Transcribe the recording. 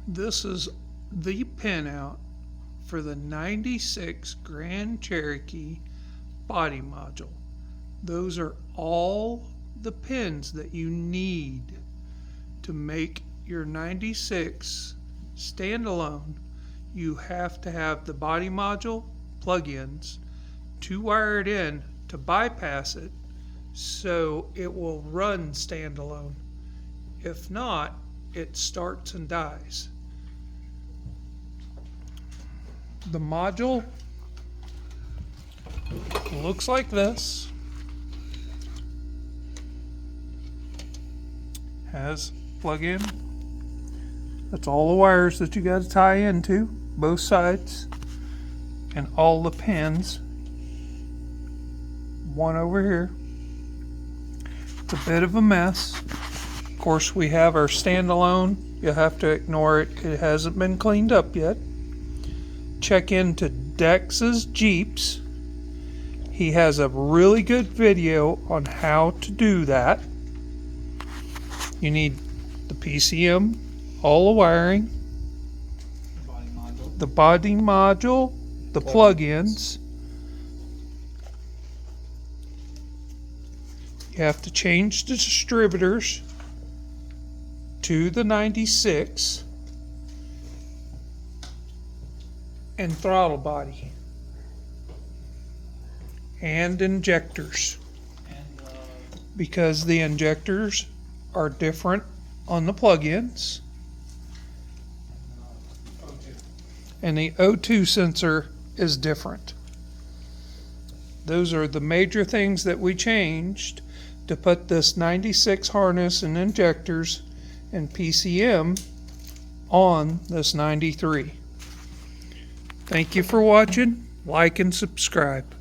This is the pinout for the 96 Grand Cherokee body module. Those are all the pins that you need to make your 96 standalone. You have to have the body module plug-ins to wire it in to bypass it so it will run standalone. If not, it starts and dies. The module looks like this. Has plug-in. That's all the wires that you got to tie into, both sides, and all the pins. One over here. It's a bit of a mess. Of course, we have our standalone. You'll have to ignore it. It hasn't been cleaned up yet. Check into Dex's Jeeps. He has a really good video on how to do that. You need the PCM, all the wiring, the body module, the plug-ins. You have to change the distributors to the 96 and throttle body and injectors, because the injectors are different on the plug-ins, and the O2 sensor is different. Those are the major things that we changed to put this 96 harness and injectors and PCM on this 93. Thank you for watching. Like and subscribe.